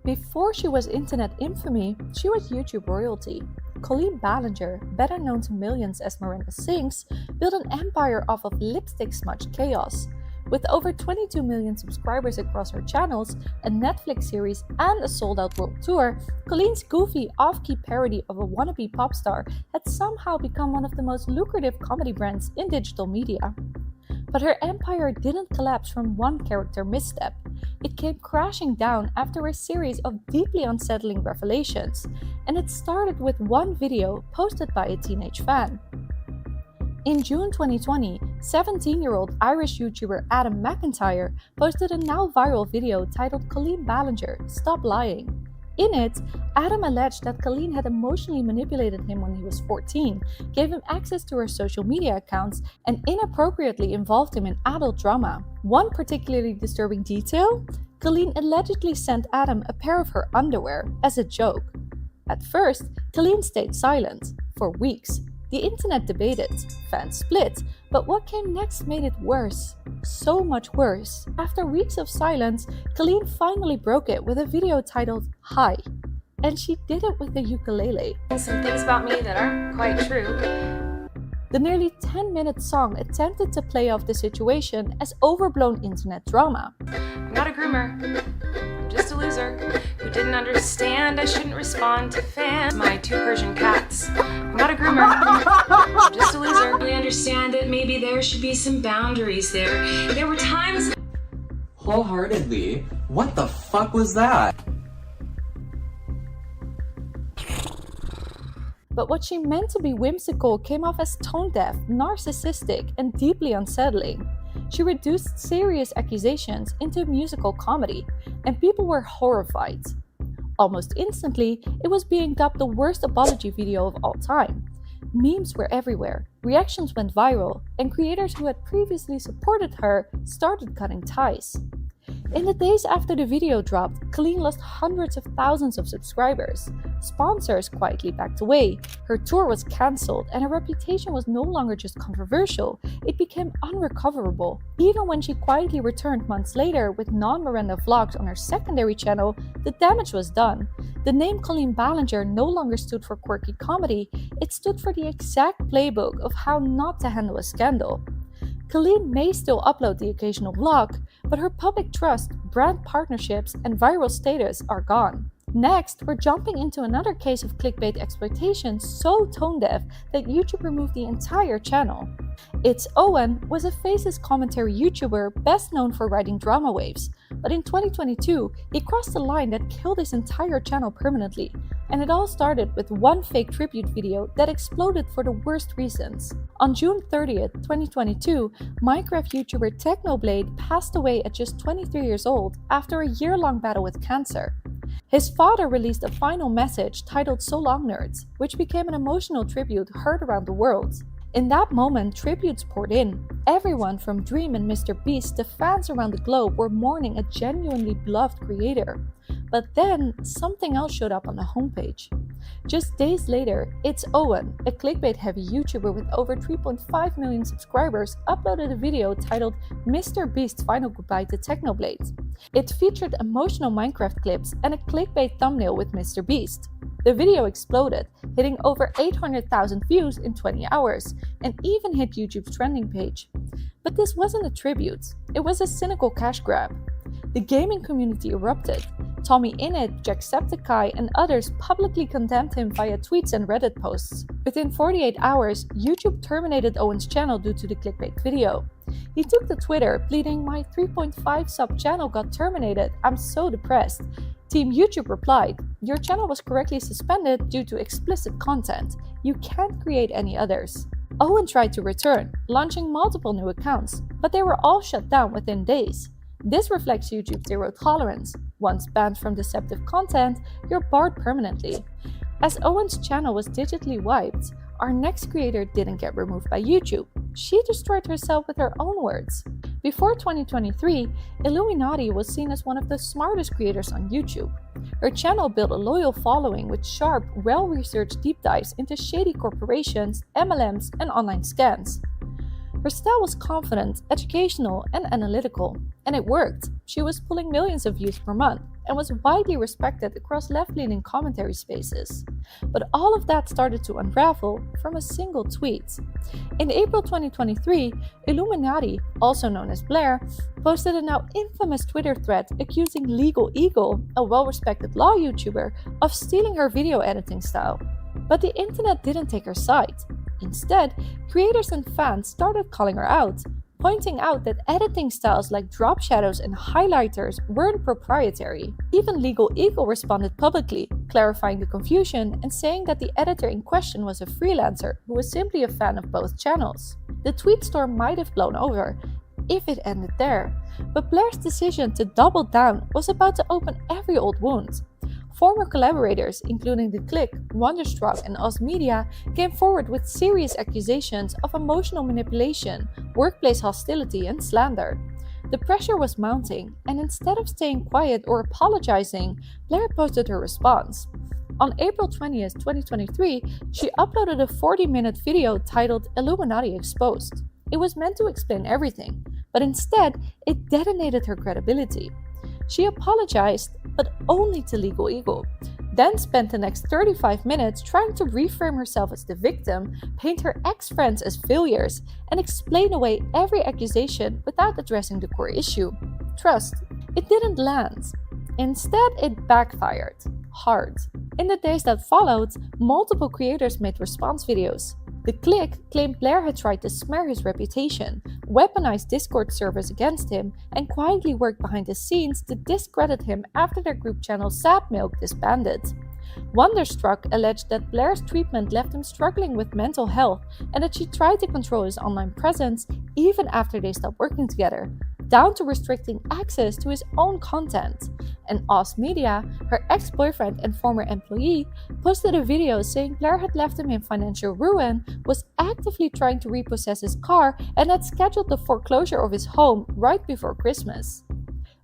Before she was internet infamy, she was YouTube royalty. Colleen Ballinger, better known to millions as Miranda Sings, built an empire off of lipstick smudge chaos. With over 22 million subscribers across her channels, a Netflix series, and a sold-out world tour, Colleen's goofy, off-key parody of a wannabe pop star had somehow become one of the most lucrative comedy brands in digital media. But her empire didn't collapse from one character misstep. It came crashing down after a series of deeply unsettling revelations, and it started with one video posted by a teenage fan. In June 2020, 17-year-old Irish YouTuber Adam McIntyre posted a now viral video titled Colleen Ballinger, Stop Lying. In it, Adam alleged that Colleen had emotionally manipulated him when he was 14, gave him access to her social media accounts, and inappropriately involved him in adult drama. One particularly disturbing detail? Colleen allegedly sent Adam a pair of her underwear as a joke. At first, Colleen stayed silent for weeks. The internet debated, fans split, but what came next made it worse. So much worse. After weeks of silence, Colleen finally broke it with a video titled Hi. And she did it with a ukulele. Some things about me that aren't quite true. The nearly 10-minute song attempted to play off the situation as overblown internet drama. I'm not a groomer. I'm just a loser who didn't understand I shouldn't respond to fans. My 2 Persian cats. I'm not a groomer. I'm just a loser. I really understand that maybe there should be some boundaries there. There were times. Wholeheartedly. What the fuck was that? But what she meant to be whimsical came off as tone-deaf, narcissistic, and deeply unsettling. She reduced serious accusations into musical comedy, and people were horrified. Almost instantly, it was being dubbed the worst apology video of all time. Memes were everywhere, reactions went viral, and creators who had previously supported her started cutting ties. In the days after the video dropped, Colleen lost hundreds of thousands of subscribers. Sponsors quietly backed away, her tour was cancelled, and her reputation was no longer just controversial, it became unrecoverable. Even when she quietly returned months later with non-Miranda vlogs on her secondary channel, the damage was done. The name Colleen Ballinger no longer stood for quirky comedy, it stood for the exact playbook of how not to handle a scandal. Colleen may still upload the occasional vlog, but her public trust, brand partnerships, and viral status are gone. Next, we're jumping into another case of clickbait exploitation so tone-deaf that YouTube removed the entire channel. It's Owen was a faceless commentary YouTuber best known for writing drama waves, but in 2022, he crossed a line that killed his entire channel permanently, and it all started with one fake tribute video that exploded for the worst reasons. On June 30th, 2022, Minecraft YouTuber Technoblade passed away at just 23 years old after a year-long battle with cancer. His father released a final message titled So Long Nerds, which became an emotional tribute heard around the world. In that moment, tributes poured in. Everyone from Dream and Mr. Beast to fans around the globe were mourning a genuinely beloved creator. But then, something else showed up on the homepage. Just days later, It's Owen, a clickbait-heavy YouTuber with over 3.5 million subscribers, uploaded a video titled Mr. Beast's Final Goodbye to Technoblade. It featured emotional Minecraft clips and a clickbait thumbnail with Mr. Beast. The video exploded, hitting over 800,000 views in 20 hours, and even hit YouTube's trending page. But this wasn't a tribute, it was a cynical cash grab. The gaming community erupted. Tommy Innit, Jacksepticeye, and others publicly condemned him via tweets and Reddit posts. Within 48 hours, YouTube terminated Owen's channel due to the clickbait video. He took to Twitter, pleading, "My 3.5 sub channel got terminated, I'm so depressed." Team YouTube replied, "Your channel was correctly suspended due to explicit content. You can't create any others." Owen tried to return, launching multiple new accounts, but they were all shut down within days. This reflects YouTube's zero tolerance. Once banned from deceptive content, you're barred permanently. As Owen's channel was digitally wiped, our next creator didn't get removed by YouTube. She destroyed herself with her own words. Before 2023, Iiluminaughtii was seen as one of the smartest creators on YouTube. Her channel built a loyal following with sharp, well-researched deep dives into shady corporations, MLMs, and online scams. Her style was confident, educational, and analytical, and it worked. She was pulling millions of views per month, and was widely respected across left-leaning commentary spaces. But all of that started to unravel from a single tweet. In April 2023, Iiluminaughtii, also known as Blair, posted a now infamous Twitter thread accusing Legal Eagle, a well-respected law YouTuber, of stealing her video editing style. But the internet didn't take her side. Instead, creators and fans started calling her out, pointing out that editing styles like drop shadows and highlighters weren't proprietary. Even Legal Eagle responded publicly, clarifying the confusion and saying that the editor in question was a freelancer who was simply a fan of both channels. The tweet storm might have blown over if it ended there, but Blair's decision to double down was about to open every old wound. Former collaborators, including The Click, Wonderstruck, and Oz Media, came forward with serious accusations of emotional manipulation, workplace hostility, and slander. The pressure was mounting, and instead of staying quiet or apologizing, Blair posted her response. On April 20th, 2023, she uploaded a 40-minute video titled Iiluminaughtii Exposed. It was meant to explain everything, but instead, it detonated her credibility. She apologized, but only to Legal Eagle, then spent the next 35 minutes trying to reframe herself as the victim, paint her ex-friends as failures, and explain away every accusation without addressing the core issue: trust. It didn't land. Instead, it backfired hard. In the days that followed, multiple creators made response videos. The Click claimed Blair had tried to smear his reputation, weaponized Discord servers against him, and quietly worked behind the scenes to discredit him after their group channel Sapmilk disbanded. Wonderstruck alleged that Blair's treatment left him struggling with mental health and that she tried to control his online presence even after they stopped working together, down to restricting access to his own content. And Oz Media, her ex-boyfriend and former employee, posted a video saying Blair had left him in financial ruin, was actively trying to repossess his car, and had scheduled the foreclosure of his home right before Christmas.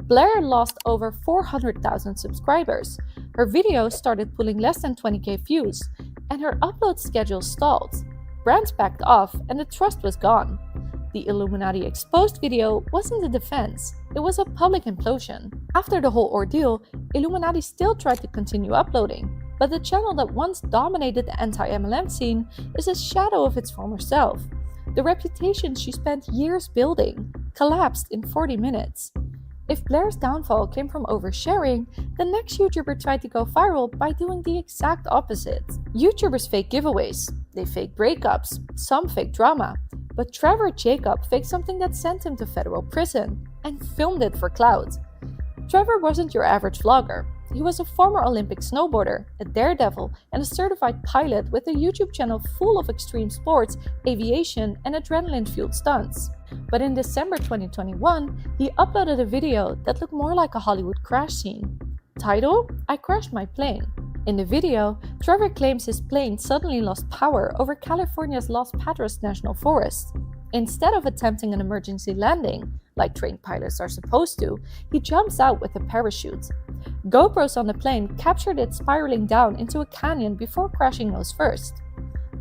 Blair lost over 400,000 subscribers. Her videos started pulling less than 20k views, and her upload schedule stalled. Brands backed off, and the trust was gone. The Iiluminaughtii Exposed video wasn't a defense, it was a public implosion. After the whole ordeal, Iiluminaughtii still tried to continue uploading, but the channel that once dominated the anti-MLM scene is a shadow of its former self. The reputation she spent years building collapsed in 40 minutes. If Blair's downfall came from oversharing, the next YouTuber tried to go viral by doing the exact opposite. YouTubers fake giveaways, they fake breakups, some fake drama. But Trevor Jacob faked something that sent him to federal prison and filmed it for clout. Trevor wasn't your average vlogger. He was a former Olympic snowboarder, a daredevil, and a certified pilot with a YouTube channel full of extreme sports, aviation, and adrenaline-fueled stunts. But in December 2021, he uploaded a video that looked more like a Hollywood crash scene. Title: I crashed my plane. In the video, Trevor claims his plane suddenly lost power over California's Los Padres National Forest. Instead of attempting an emergency landing, like trained pilots are supposed to, he jumps out with a parachute. GoPros on the plane captured it spiraling down into a canyon before crashing nose first.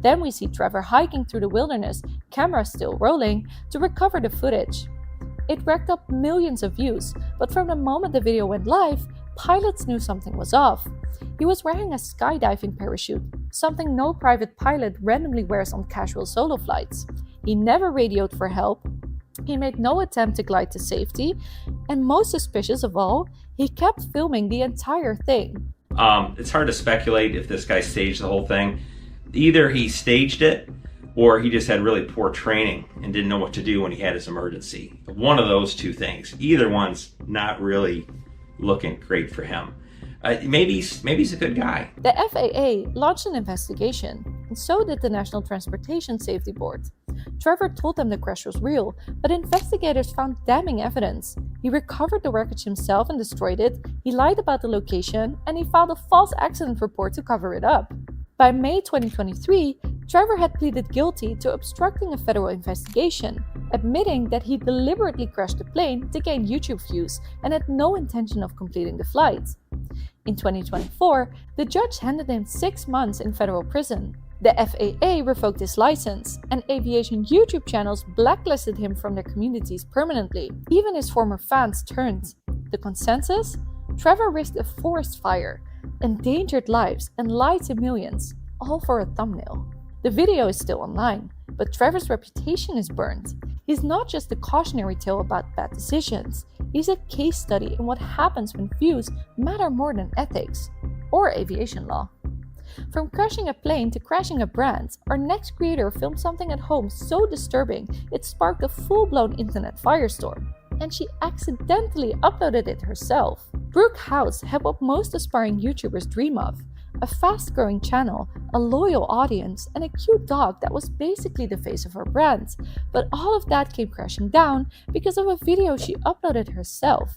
Then we see Trevor hiking through the wilderness, camera still rolling, to recover the footage. It racked up millions of views, but from the moment the video went live, pilots knew something was off. He was wearing a skydiving parachute, something no private pilot randomly wears on casual solo flights. He never radioed for help. He made no attempt to glide to safety. And most suspicious of all, he kept filming the entire thing. It's hard to speculate if this guy staged the whole thing. Either he staged it, or he just had really poor training and didn't know what to do when he had his emergency. One of those two things. Either one's not really looking great for him. Maybe he's a good guy. The FAA launched an investigation, and so did the National Transportation Safety Board. Trevor told them the crash was real, but investigators found damning evidence. He recovered the wreckage himself and destroyed it, he lied about the location, and he filed a false accident report to cover it up. By May 2023, Trevor had pleaded guilty to obstructing a federal investigation, admitting that he deliberately crashed the plane to gain YouTube views and had no intention of completing the flight. In 2024, the judge handed him 6 months in federal prison. The FAA revoked his license, and aviation YouTube channels blacklisted him from their communities permanently. Even his former fans turned. The consensus? Trevor risked a forest fire, endangered lives, and lied to millions, all for a thumbnail. The video is still online, but Trevor's reputation is burned. He's not just a cautionary tale about bad decisions, he's a case study in what happens when views matter more than ethics or aviation law. From crashing a plane to crashing a brand, our next creator filmed something at home so disturbing it sparked a full-blown internet firestorm, and she accidentally uploaded it herself. Brooke Houts had what most aspiring YouTubers dream of: a fast-growing channel, a loyal audience, and a cute dog that was basically the face of her brand. But all of that came crashing down because of a video she uploaded herself.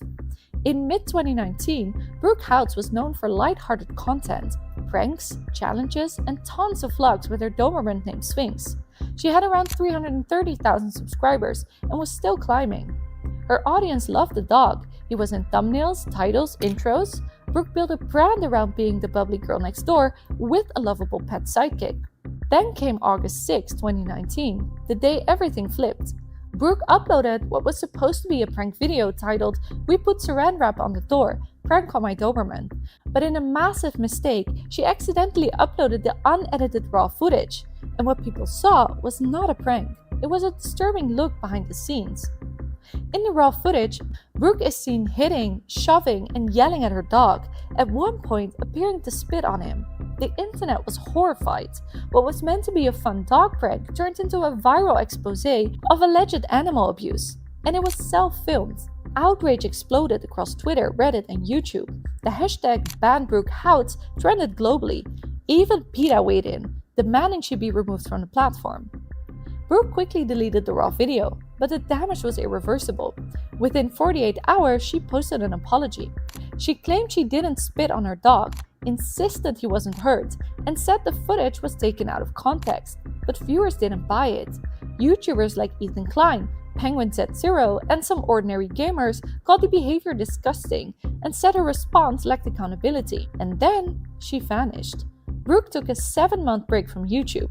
In mid-2019, Brooke Houts was known for light-hearted content, pranks, challenges, and tons of vlogs with her Doberman named Sphinx. She had around 330,000 subscribers and was still climbing. Her audience loved the dog. He was in thumbnails, titles, intros. Brooke built a brand around being the bubbly girl next door with a lovable pet sidekick. Then came August 6, 2019, the day everything flipped. Brooke uploaded what was supposed to be a prank video titled "We put saran wrap on the door, prank on my Doberman." But in a massive mistake, she accidentally uploaded the unedited raw footage. And what people saw was not a prank. It was a disturbing look behind the scenes. In the raw footage, Brooke is seen hitting, shoving, and yelling at her dog, at one point appearing to spit on him. The internet was horrified. What was meant to be a fun dog prank turned into a viral expose of alleged animal abuse, and it was self-filmed. Outrage exploded across Twitter, Reddit, and YouTube. The hashtag #BanBrookeHouts trended globally. Even PETA weighed in, demanding she be removed from the platform. Brooke quickly deleted the raw video, but the damage was irreversible. Within 48 hours, she posted an apology. She claimed she didn't spit on her dog, insisted he wasn't hurt, and said the footage was taken out of context, but viewers didn't buy it. YouTubers like Ethan Klein, Penguin Z0, and some ordinary gamers called the behavior disgusting and said her response lacked accountability. And then she vanished. Brooke took a 7-month break from YouTube.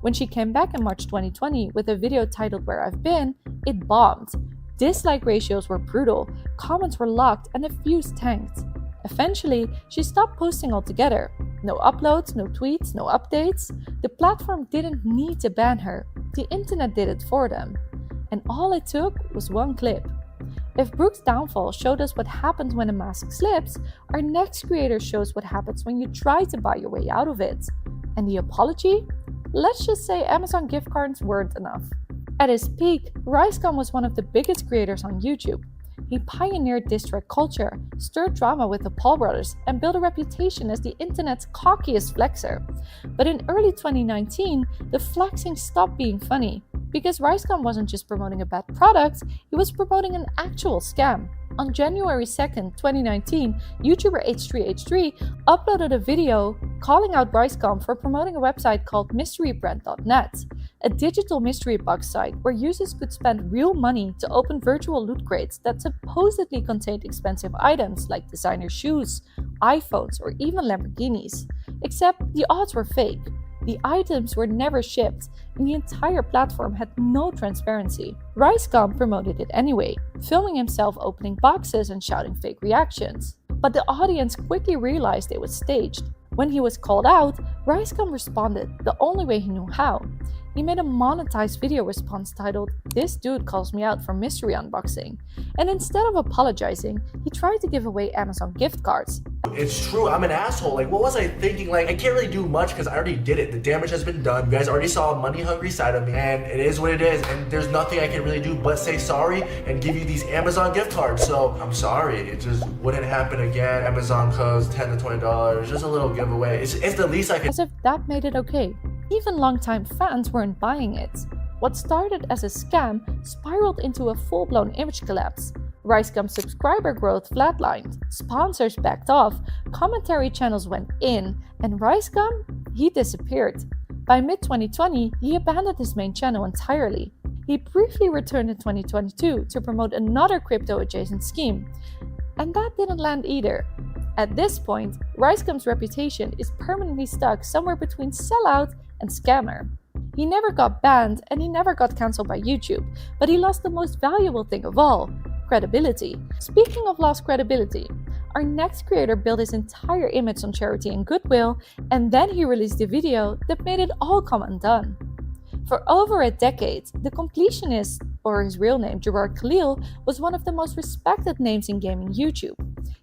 When she came back in March 2020 with a video titled "Where I've Been," it bombed. Dislike ratios were brutal, comments were locked, and the views tanked. Eventually, she stopped posting altogether. No uploads, no tweets, no updates. The platform didn't need to ban her. The internet did it for them. And all it took was one clip. If Brooke's downfall showed us what happens when a mask slips, our next creator shows what happens when you try to buy your way out of it. And the apology? Let's just say Amazon gift cards weren't enough. At his peak, Ricegum was one of the biggest creators on YouTube. He pioneered diss track culture, stirred drama with the Paul brothers, and built a reputation as the internet's cockiest flexer. But in early 2019, the flexing stopped being funny, because Ricegum wasn't just promoting a bad product, he was promoting an actual scam. On January 2nd, 2019, YouTuber H3H3 uploaded a video calling out Ricegum for promoting a website called mysterybrand.net, a digital mystery box site where users could spend real money to open virtual loot crates that supposedly contained expensive items like designer shoes, iPhones, or even Lamborghinis. Except the odds were fake. The items were never shipped, and the entire platform had no transparency. Ricegum promoted it anyway, filming himself opening boxes and shouting fake reactions. But the audience quickly realized it was staged. When he was called out, Ricegum responded the only way he knew how. He made a monetized video response titled "This dude calls me out for mystery unboxing," and instead of apologizing, he tried to give away Amazon gift cards. It's true, I'm an asshole. Like, what was I thinking? Like, I can't really do much because I already did it. The damage has been done. You guys already saw a money-hungry side of me, and it is what it is, and there's nothing I can really do but say sorry and give you these Amazon gift cards. So, I'm sorry. It just wouldn't happen again. Amazon codes $10 to $20, just a little giveaway. It's the least I can. As if that made it okay. Even longtime fans weren't buying it. What started as a scam spiraled into a full-blown image collapse. Ricegum's subscriber growth flatlined, sponsors backed off, commentary channels went in, and Ricegum, he disappeared. By mid-2020, he abandoned his main channel entirely. He briefly returned in 2022 to promote another crypto-adjacent scheme, and that didn't land either. At this point, Ricegum's reputation is permanently stuck somewhere between sellout and scammer. He never got banned and he never got cancelled by YouTube, but he lost the most valuable thing of all: credibility. Speaking of lost credibility, our next creator built his entire image on charity and goodwill, and then he released a video that made it all come undone. For over a decade, the Completionist, or his real name Gerard Khalil, was one of the most respected names in gaming YouTube.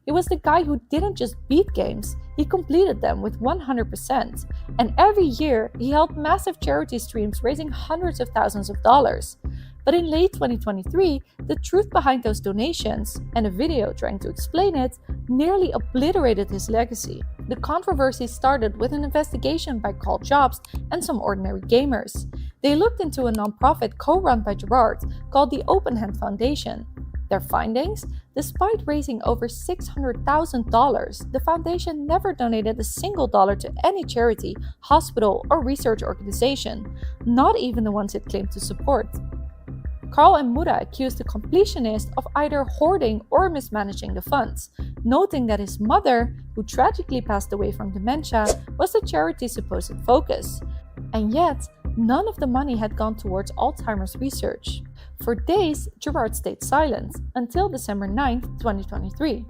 He was the guy who didn't just beat games, he completed them with 100%. And every year, he held massive charity streams raising hundreds of thousands of dollars. But in late 2023, the truth behind those donations, and a video trying to explain it, nearly obliterated his legacy. The controversy started with an investigation by Carl Jobs and some ordinary gamers. They looked into a nonprofit co-run by Gerard called the Open Hand Foundation. Their findings? Despite raising over $600,000, the foundation never donated a single dollar to any charity, hospital, or research organization, not even the ones it claimed to support. Carl and Muda accused the Completionist of either hoarding or mismanaging the funds, noting that his mother, who tragically passed away from dementia, was the charity's supposed focus. And yet, none of the money had gone towards Alzheimer's research. For days, Gerard stayed silent, until December 9, 2023.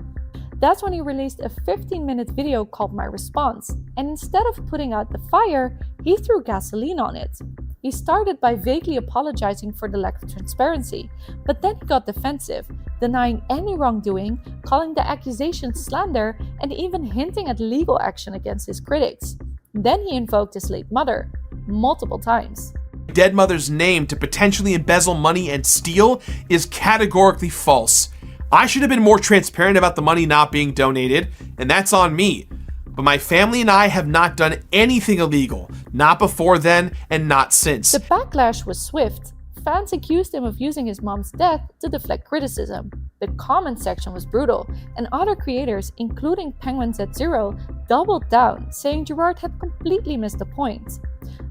That's when he released a 15-minute video called My Response, and instead of putting out the fire, he threw gasoline on it. He started by vaguely apologizing for the lack of transparency, but then he got defensive, denying any wrongdoing, calling the accusations slander, and even hinting at legal action against his critics. Then he invoked his late mother, multiple times. Dead mother's name to potentially embezzle money and steal is categorically false. I should have been more transparent about the money not being donated, and that's on me. But my family and I have not done anything illegal, not before then and not since. The backlash was swift. Fans accused him of using his mom's death to deflect criticism. The comment section was brutal, and other creators, including PenguinZ0, doubled down, saying Gerard had completely missed the point.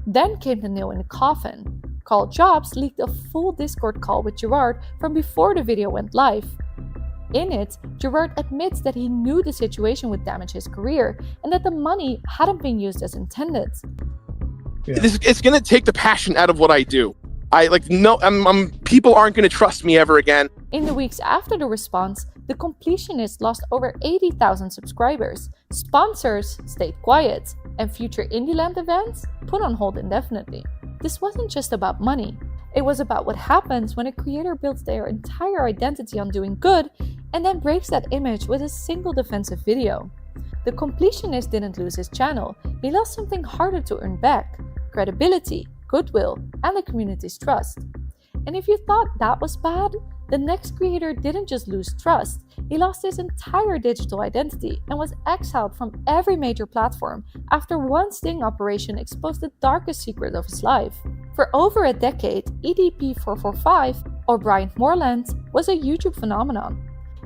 Then came the nail in the coffin. Carl Jobs leaked a full Discord call with Gerard from before the video went live. In it, Gerard admits that he knew the situation would damage his career and that the money hadn't been used as intended. Yeah. It's gonna take the passion out of what I do. People aren't gonna trust me ever again. In the weeks after the response, the Completionist lost over 80,000 subscribers, sponsors stayed quiet, and future Indieland events put on hold indefinitely. This wasn't just about money. It was about what happens when a creator builds their entire identity on doing good and then breaks that image with a single defensive video. The Completionist didn't lose his channel, he lost something harder to earn back: credibility, goodwill, and the community's trust. And if you thought that was bad, the next creator didn't just lose trust, he lost his entire digital identity and was exiled from every major platform after one sting operation exposed the darkest secret of his life. For over a decade, EDP445, or Brian Moreland, was a YouTube phenomenon.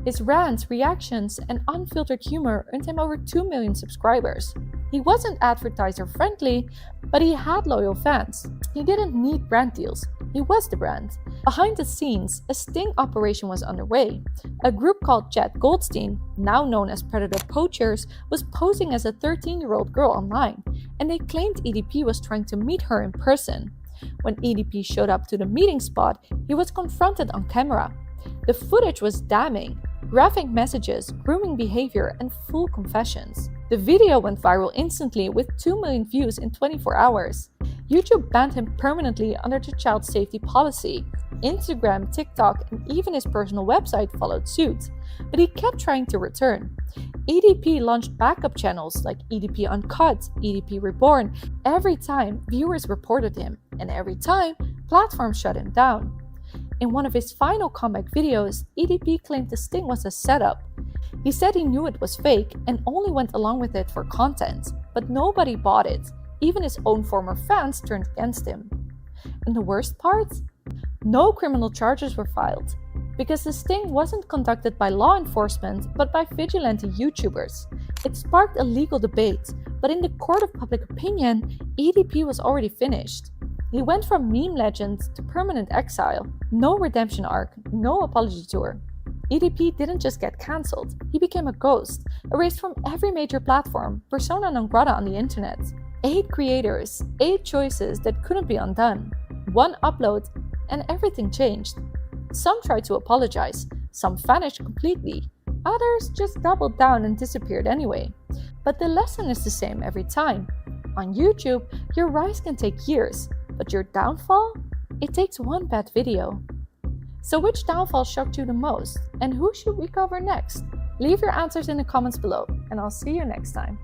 His rants, reactions, and unfiltered humor earned him over 2 million subscribers. He wasn't advertiser friendly, but he had loyal fans. He didn't need brand deals, he was the brand. Behind the scenes, a sting operation was underway. A group called Chad Goldstein, now known as Predator Poachers, was posing as a 13-year-old girl online, and they claimed EDP was trying to meet her in person. When EDP showed up to the meeting spot, he was confronted on camera. The footage was damning: graphic messages, grooming behavior, and full confessions. The video went viral instantly with 2 million views in 24 hours. YouTube banned him permanently under the child safety policy. Instagram, TikTok, and even his personal website followed suit. But he kept trying to return. EDP launched backup channels like EDP Uncut, EDP Reborn, every time viewers reported him, and every time platforms shut him down. In one of his final comeback videos, EDP claimed the sting was a setup. He said he knew it was fake and only went along with it for content, but nobody bought it. Even his own former fans turned against him. And the worst part? No criminal charges were filed, because the sting wasn't conducted by law enforcement but by vigilante YouTubers. It sparked a legal debate, but in the court of public opinion, EDP was already finished. He went from meme legend to permanent exile. No redemption arc, no apology tour. EDP didn't just get cancelled, he became a ghost, erased from every major platform, persona non grata on the internet. 8 creators, 8 choices that couldn't be undone. 1 upload, and everything changed. Some tried to apologize, some vanished completely. Others just doubled down and disappeared anyway. But the lesson is the same every time. On YouTube, your rise can take years, but your downfall? It takes one bad video. So which downfall shocked you the most, and who should we cover next? Leave your answers in the comments below, and I'll see you next time.